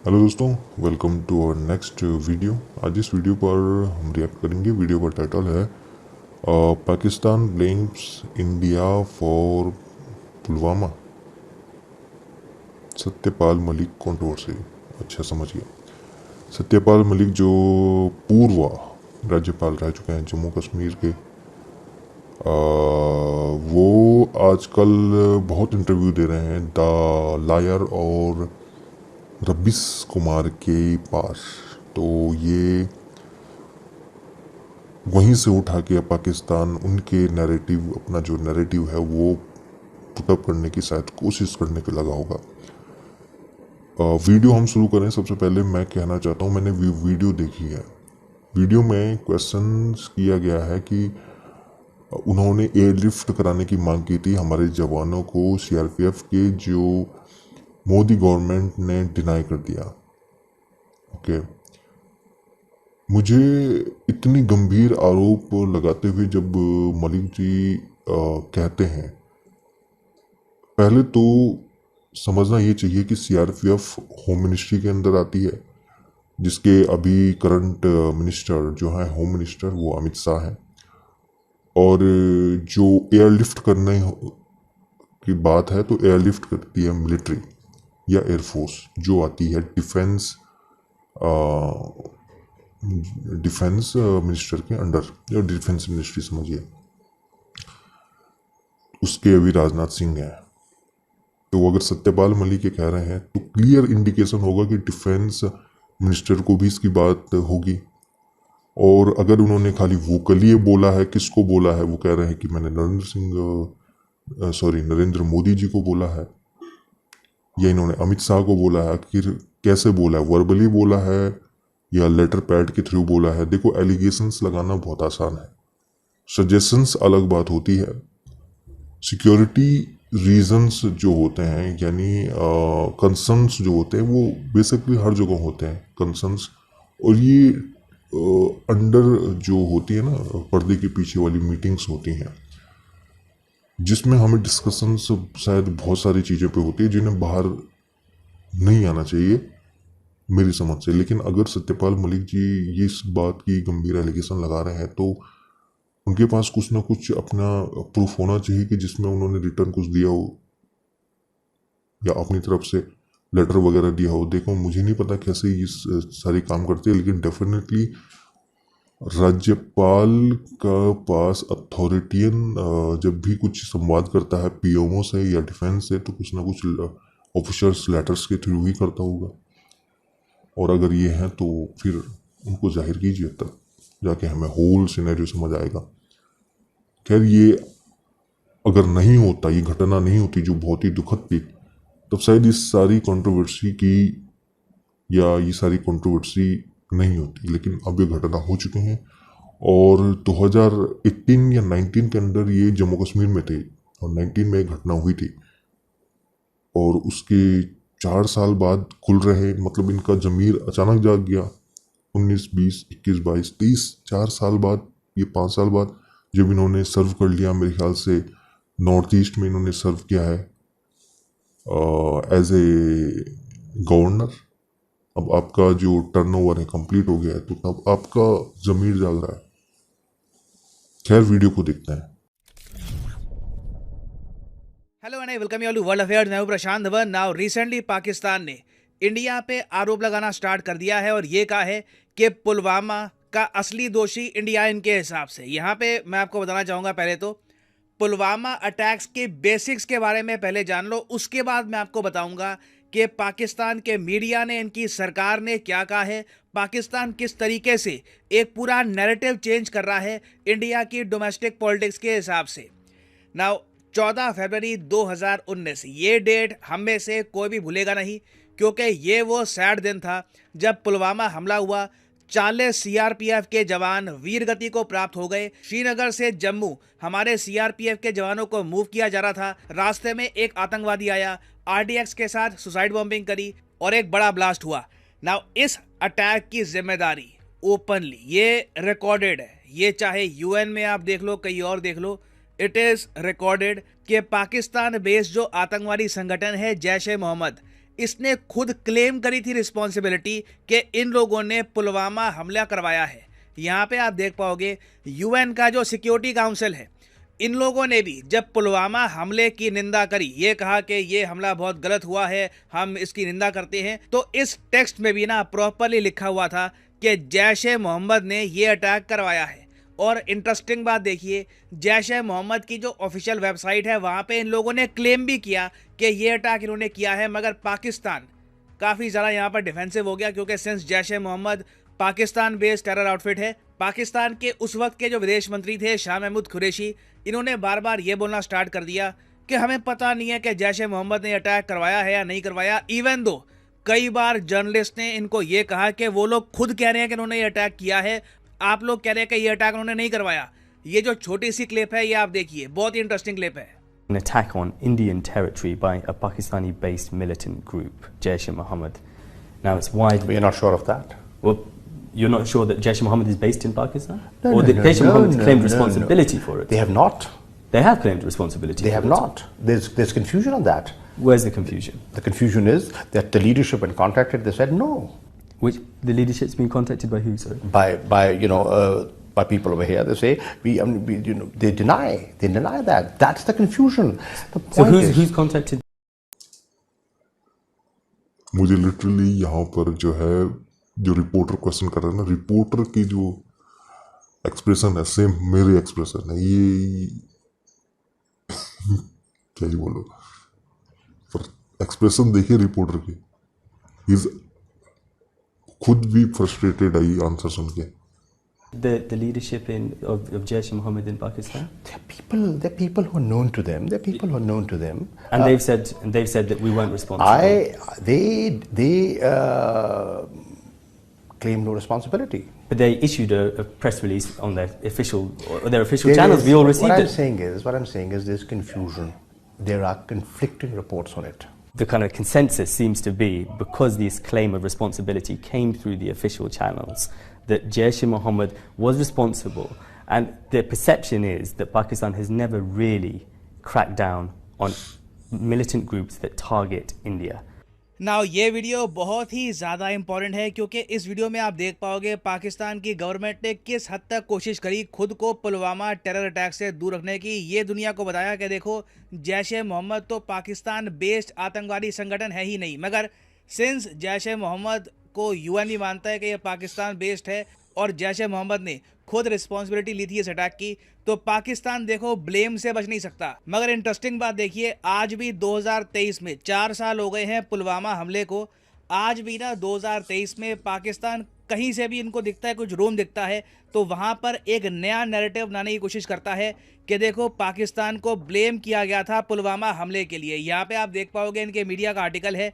Hello दोस्तों, welcome to our next video. आज इस वीडियो पर हम रिएक्ट करेंगे। वीडियो का टाइटल है Pakistan blames India for Pulwama, Satyapal Malik controversy. अच्छा, समझ गया। सत्यपाल मलिक जो पूर्व राज्यपाल रह चुके हैं जम्मू कश्मीर के, वो आजकल बहुत इंटरव्यू दे रहे हैं द लायर और रब्बिस कुमार के पास। तो ये वहीं से उठा के पाकिस्तान उनके नैरेटिव, अपना जो नैरेटिव है वो पुटअप करने की शायद कोशिश करने के लगा होगा। वीडियो हम शुरू करें, सबसे पहले मैं कहना चाहता हूँ मैंने वीडियो देखी है। वीडियो में क्वेश्चन किया गया है कि उन्होंने एयरलिफ्ट कराने की मांग की थी हमारे जवानों को, सीआरपीएफ के, जो मोदी गवर्नमेंट ने डिनाई कर दिया। ओके, मुझे इतनी गंभीर आरोप लगाते हुए जब मलिक जी कहते हैं, पहले तो समझना ये चाहिए कि सीआरपीएफ होम मिनिस्ट्री के अंदर आती है, जिसके अभी करंट मिनिस्टर जो है होम मिनिस्टर वो अमित शाह हैं। और जो एयरलिफ्ट करने की बात है तो एयरलिफ्ट करती है मिलिट्री या एयरफोर्स, जो आती है डिफेंस मिनिस्टर के अंडर, या डिफेंस मिनिस्ट्री समझिए। उसके अभी राजनाथ सिंह हैं। तो अगर सत्यपाल मलिक ये कह रहे हैं तो क्लियर इंडिकेशन होगा कि डिफेंस मिनिस्टर को भी इसकी बात होगी। और अगर उन्होंने खाली वोकली ये बोला है, किसको बोला है, वो कह रहे हैं कि मैंने नरेंद्र मोदी जी को बोला है, या इन्होंने अमित शाह को बोला है, आखिर कैसे बोला है, वर्बली बोला है या लेटर पैड के थ्रू बोला है। देखो, एलिगेशंस लगाना बहुत आसान है, सजेशंस अलग बात होती है। सिक्योरिटी रीजंस जो होते हैं, यानी कंसर्न्स जो होते हैं, वो बेसिकली हर जगह होते हैं कंसर्न्स। और ये अंडर जो होती है ना, पर्दे के पीछे वाली मीटिंग्स होती हैं, जिसमें हमें डिस्कशंस शायद बहुत सारी चीज़ों पे होती है जिन्हें बाहर नहीं आना चाहिए मेरी समझ से। लेकिन अगर सत्यपाल मलिक जी ये इस बात की गंभीर एलिगेशन लगा रहे हैं तो उनके पास कुछ ना कुछ अपना प्रूफ होना चाहिए कि जिसमें उन्होंने रिटर्न कुछ दिया हो या अपनी तरफ से लेटर वगैरह दिया हो। देखो, मुझे नहीं पता कैसे ये सारे काम करते हैं, लेकिन डेफिनेटली राज्यपाल का पास अथॉरिटियन जब भी कुछ संवाद करता है पीएमओ से या डिफेंस से, तो कुछ ना कुछ ऑफिशियल्स लेटर्स के थ्रू ही करता होगा। और अगर ये है तो फिर उनको जाहिर कीजिए, तब जाके हमें होल सिनेरियो समझ आएगा। खैर, ये अगर नहीं होता, ये घटना नहीं होती जो बहुत ही दुखद थी, तब शायद इस सारी कंट्रोवर्सी की, या ये सारी कंट्रोवर्सी नहीं होती। लेकिन अब ये घटना हो चुके हैं, और 2018 या 19 के अंदर ये जम्मू कश्मीर में थे, और 19 में एक घटना हुई थी, और उसके 4 साल बाद खुल रहे, मतलब इनका जमीर अचानक जाग गया। 19, 20, 21, 22, 23, 4 साल बाद, ये 5 साल बाद, जब इन्होंने सर्व कर लिया, मेरे ख्याल से नॉर्थ ईस्ट में इन्होंने सर्व किया है एज ए गवर्नर। अब आपका जो टर्नओवर है कंप्लीट हो गया है, तो अब आपका जमीर जाग रहा है। खैर, वीडियो को देखते हैं। Hello and I welcome you all to world affairs. मैं हूं प्रशांत धवन। नाउ रिसेंटली पाकिस्तान ने इंडिया पे आरोप लगाना स्टार्ट कर दिया है और ये कहा है कि पुलवामा का असली दोषी इंडिया इनके हिसाब से। यहाँ पे मैं आपको बताना चाहूँगा, पहले तो पुलवामा अटैक्स के बेसिक्स के बारे में पहले जान लो, उसके बाद मैं आपको बताऊंगा कि पाकिस्तान के मीडिया ने, इनकी सरकार ने क्या कहा है, पाकिस्तान किस तरीके से एक पूरा नैरेटिव चेंज कर रहा है इंडिया की डोमेस्टिक पॉलिटिक्स के हिसाब से। नाउ 14 फरवरी 2019, ये डेट हम में से कोई भी भूलेगा नहीं, क्योंकि ये वो सैड दिन था जब पुलवामा हमला हुआ। 40 सीआरपीएफ के जवान वीरगति को प्राप्त हो गए। श्रीनगर से जम्मू हमारे सीआरपीएफ के जवानों को मूव किया जा रहा था। रास्ते में एक आतंकवादी आया, आरडीएक्स के साथ सुसाइड बॉम्बिंग करी और एक बड़ा ब्लास्ट हुआ। नाउ इस अटैक की जिम्मेदारी ओपनली ये रिकॉर्डेड है, ये चाहे यूएन में आप देख लो, कहीं और देख लो, इट इज रिकॉर्डेड कि पाकिस्तान बेस्ड जो आतंकवादी संगठन है जैश ए मोहम्मद, इसने खुद क्लेम करी थी रिस्पॉन्सिबिलिटी कि इन लोगों ने पुलवामा हमला करवाया है। यहाँ पे आप देख पाओगे यूएन का जो सिक्योरिटी काउंसिल है, इन लोगों ने भी जब पुलवामा हमले की निंदा करी, ये कहा कि ये हमला बहुत गलत हुआ है, हम इसकी निंदा करते हैं, तो इस टेक्स्ट में भी ना प्रॉपरली लिखा हुआ था कि जैश ए मोहम्मद ने ये अटैक करवाया है। और इंटरेस्टिंग बात देखिए, जैश ए मोहम्मद की जो ऑफिशियल वेबसाइट है वहाँ पे इन लोगों ने क्लेम भी किया कि ये अटैक इन्होंने किया है, मगर पाकिस्तान काफ़ी ज़्यादा यहाँ पर डिफेंसिव हो गया, क्योंकि since Jaish e Mohammed Pakistan based terror outfit है, पाकिस्तान के उस वक्त के जो विदेश मंत्री थे शाह महमूद कुरैशी, इन्होंने बार बार ये बोलना स्टार्ट कर दिया कि हमें पता नहीं है कि जैश ए मोहम्मद ने अटैक करवाया है या नहीं करवाया। इवन दो कई बार जर्नलिस्ट ने इनको ये कहा कि वो लोग खुद कह रहे हैं कि उन्होंने ये अटैक किया है, आप लोग कह रहे हैं कि ये अटैक उन्होंने नहीं करवाया। ये जो छोटी सी क्लिप है ये आप देखिए, बहुत ही इंटरेस्टिंग क्लिप है। An attack on Indian territory by a Pakistani-based militant group, Jaish-e-Mohammed. Now it's wide. We are not sure of that. Well, you're not sure that Jaish-e-Mohammed is based in Pakistan? No, or no, that no, Jaish-e-Mohammed no, claimed no, responsibility for it? They have not. They have claimed responsibility They for have it. not. There's confusion on that. Where's the confusion? The confusion is that the leadership, when contacted, they said no. Which the leadership's been contacted by who, sorry? By people over here. They say they deny that. That's the confusion. The So point is, who's contacted? मुझे literally यहाँ पर जो है, जो reporter question कर रहा है ना, रिपोर्टर की जो एक्सप्रेशन है सेम मेरे एक्सप्रेशन है। ये क्या ही बोलो, पर एक्सप्रेशन देखिए रिपोर्टर की, इज खुद भी फ्रस्ट्रेटेड आई आंसर सुन के। The leadership of Jaish-e-Mohammed in Pakistan? they're people who are known to them. They're people who are known to them. And they've said that we weren't responsible. They claim no responsibility. But they issued a press release on their official channels. We all received what it. What I'm saying is there's confusion. There are conflicting reports on it. The kind of consensus seems to be, because this claim of responsibility came through the official channels, that Jaish-e-Mohammed was responsible, and the perception is that Pakistan has never really cracked down on militant groups that target India. Now ये video बहुत ही ज़्यादा important है, क्योंकि इस video में आप देख पाओगे पाकिस्तान की गवर्नमेंट ने किस हद तक कोशिश करी खुद को पुलवामा टेरर अटैक से दूर रखने की। ये दुनिया को बताया कि देखो, जैश ए मोहम्मद तो पाकिस्तान बेस्ड आतंकवादी संगठन है ही नहीं, मगर सिंस जैश ए मोहम्मद को यूएन भी मानता है कि ये पाकिस्तान बेस्ड है और जैश ए मोहम्मद ने खुद रिस्पॉन्सिबिलिटी ली थी इस अटैक की, तो पाकिस्तान देखो ब्लेम से बच नहीं सकता। मगर इंटरेस्टिंग बात देखिए, आज भी 2023 में 4 साल हो गए हैं पुलवामा हमले को, आज भी ना 2023 में पाकिस्तान कहीं से भी इनको दिखता है, कुछ रोम दिखता है, तो वहाँ पर एक नया नैरेटिव बनाने की कोशिश करता है कि देखो पाकिस्तान को ब्लेम किया गया था पुलवामा हमले के लिए। यहाँ पे आप देख पाओगे इनके मीडिया का आर्टिकल है,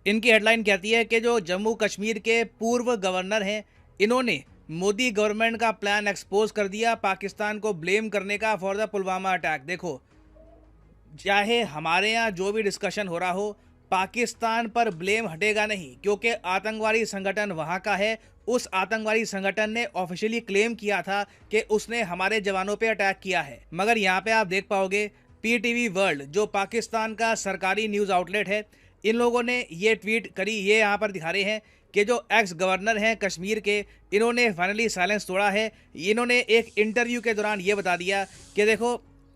इनकी हेडलाइन कहती है कि जो जम्मू कश्मीर के पूर्व गवर्नर हैं, इन्होंने मोदी गवर्नमेंट का प्लान एक्सपोज कर दिया पाकिस्तान को ब्लेम करने का फॉर द पुलवामा अटैक। देखो, चाहे हमारे यहाँ जो भी डिस्कशन हो रहा हो, पाकिस्तान पर ब्लेम हटेगा नहीं, क्योंकि आतंकवादी संगठन वहाँ का है। उस आतंकवादी संगठन ने ऑफिशियली क्लेम किया था कि उसने हमारे जवानों पे अटैक किया है। मगर यहाँ पे आप देख पाओगे PTV वर्ल्ड, जो पाकिस्तान का सरकारी न्यूज़ आउटलेट है, इन लोगों ने ये ट्वीट करी, ये यहाँ पर दिखा रहे हैं कि जो एक्स गवर्नर हैं कश्मीर के, इन्होंने फाइनली साइलेंस तोड़ा है। इन्होंने एक इंटरव्यू के दौरान ये बता दिया कि देखो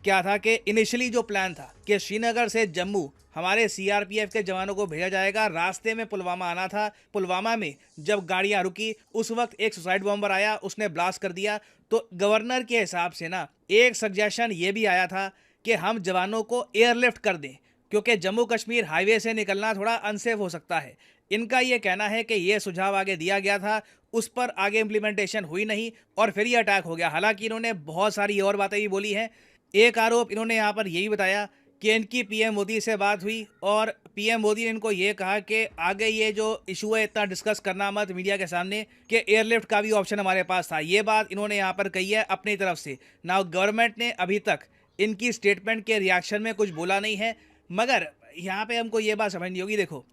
क्या था कि इनिशियली जो प्लान था कि श्रीनगर से जम्मू हमारे CRPF के जवानों को भेजा जाएगा, रास्ते में पुलवामा आना था। पुलवामा में जब गाड़ियाँ रुकी उस वक्त एक सुसाइड बॉम्बर आया, उसने ब्लास्ट कर दिया। तो गवर्नर के हिसाब से ना एक सजेशन ये भी आया था कि हम जवानों को एयरलिफ्ट कर दें, क्योंकि जम्मू कश्मीर हाईवे से निकलना थोड़ा अनसेफ हो सकता है। इनका ये कहना है कि ये सुझाव आगे दिया गया था, उस पर आगे इम्प्लीमेंटेशन हुई नहीं और फिर ये अटैक हो गया। हालांकि इन्होंने बहुत सारी और बातें भी बोली हैं। एक आरोप इन्होंने यहाँ पर यही बताया कि इनकी PM मोदी से बात हुई और PM मोदी ने इनको ये कहा कि आगे ये जो इशू है इतना डिस्कस करना मत मीडिया के सामने, कि एयरलिफ्ट का भी ऑप्शन हमारे पास था। ये बात इन्होंने यहाँ पर कही है अपनी तरफ से। नाउ गवर्नमेंट ने अभी तक इनकी स्टेटमेंट के रिएक्शन में कुछ बोला नहीं है, मगर यहाँ पे हमको ये बात समझनी होगी। देखो,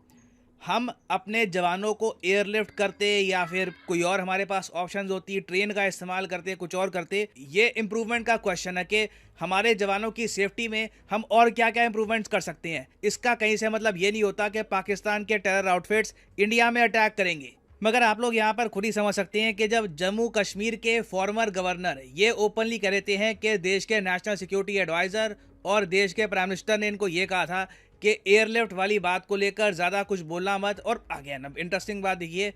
हम अपने जवानों को एयरलिफ्ट करते या फिर कोई और हमारे पास ऑप्शंस होती, ट्रेन का इस्तेमाल करते, कुछ और करते, ये इम्प्रूवमेंट का क्वेश्चन है कि हमारे जवानों की सेफ्टी में हम और क्या क्या इम्प्रूवमेंट्स कर सकते हैं। इसका कहीं से मतलब ये नहीं होता कि पाकिस्तान के टेरर आउटफिट्स इंडिया में अटैक करेंगे। मगर आप लोग यहाँ पर खुद ही समझ सकते हैं कि जब जम्मू कश्मीर के फॉर्मर गवर्नर ये ओपनली कह देते हैं कि देश के नेशनल सिक्योरिटी एडवाइज़र और देश के प्राइम मिनिस्टर ने इनको ये कहा था कि एयरलिफ्ट वाली बात को लेकर ज़्यादा कुछ बोलना मत, और आगे ना इंटरेस्टिंग बात देखिए,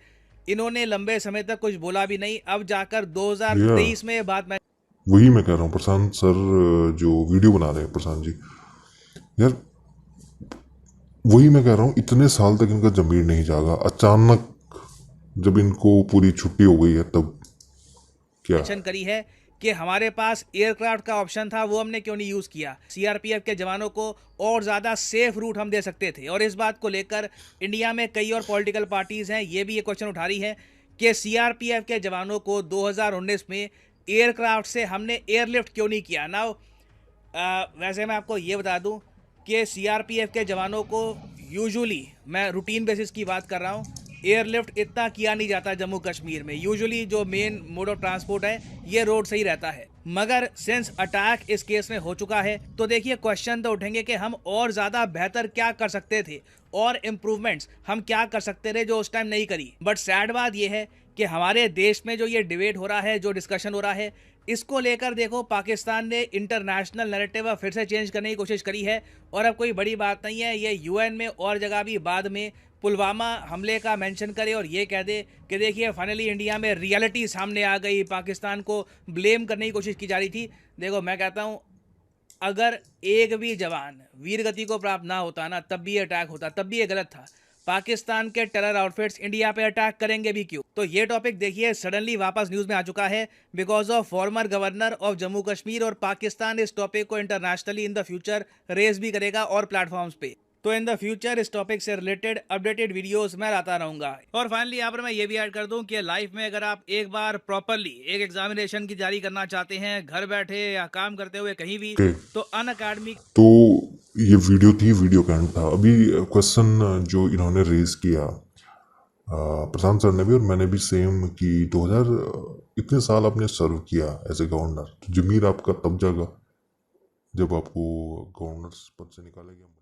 इन्होंने लंबे समय तक कुछ बोला भी नहीं, अब जाकर 2023 में ये बात मैं वही मैं कह रहा हूँ प्रशांत सर, जो वीडियो बना रहे हैं प्रशांत जी, यार वही मैं कह रहा हूँ, इतने साल तक इनका जमीर नहीं जागा, अचानक जब इनको पूरी छुट्टी हो गई है तब क्या। मेंशन करी है कि हमारे पास एयरक्राफ्ट का ऑप्शन था, वो हमने क्यों नहीं यूज़ किया। सीआरपीएफ के जवानों को और ज़्यादा सेफ रूट हम दे सकते थे, और इस बात को लेकर इंडिया में कई और पॉलिटिकल पार्टीज़ हैं, ये भी ये क्वेश्चन उठा रही है कि सीआरपीएफ के जवानों को 2019 में एयरक्राफ्ट से हमने एयरलिफ्ट क्यों नहीं किया। नाउ वैसे मैं आपको ये बता दूं कि सीआरपीएफ के जवानों को यूजुअली, मैं रूटीन बेसिस की बात कर रहा हूँ, एयरलिफ्ट इतना किया नहीं जाता जम्मू कश्मीर में। यूजुअली जो मेन मोड ऑफ ट्रांसपोर्ट है ये रोड से ही रहता है। मगर सिंस अटैक इस केस में हो चुका है तो देखिए क्वेश्चन तो उठेंगे कि हम और ज़्यादा बेहतर क्या कर सकते थे, और इम्प्रूवमेंट्स हम क्या कर सकते थे जो उस टाइम नहीं करी। बट सैड बात यह है कि हमारे देश में जो ये डिबेट हो रहा है, जो डिस्कशन हो रहा है, इसको लेकर देखो पाकिस्तान ने इंटरनेशनल नैरेटिव फिर से चेंज करने की कोशिश करी है। और अब कोई बड़ी बात नहीं है, ये यूएन में और जगह भी बाद में पुलवामा हमले का मेंशन करे और ये कह दे कि देखिए फाइनली इंडिया में रियलिटी सामने आ गई, पाकिस्तान को ब्लेम करने की कोशिश की जा रही थी। देखो मैं कहता हूँ, अगर एक भी जवान वीरगति को प्राप्त ना होता ना, तब भी अटैक होता, तब भी ये गलत था। पाकिस्तान के टेरर आउटफिट्स इंडिया पे अटैक करेंगे भी क्यों। तो ये टॉपिक देखिए सडनली वापस न्यूज़ में आ चुका है because of former governor of Jammu Kashmir, और पाकिस्तान इस टॉपिक को internationally in the future raise भी करेगा और प्लेटफॉर्म्स पे। तो इन द फ्यूचर इस टॉपिक से रिलेटेड अपडेटेड वीडियोस मैं लाता रहूंगा। और फाइनली यहाँ पर मैं ये भी ऐड कर दूं कि लाइफ में अगर आप एक बार प्रॉपरली एक एग्जामिनेशन की तैयारी करना चाहते हैं, घर बैठे या काम करते हुए कहीं भी, तो अनअकैडमी। तो ये वीडियो थी, वीडियो का एंड था। अभी क्वेश्चन जो इन्होंने रेज किया प्रशांत सर ने भी और मैंने भी सेम, कि 2000 इतने साल आपने सर्व किया एज ए गवर्नर, तो जमीर आपका तब जागा जब आपको गवर्नर पद से निकाला गया।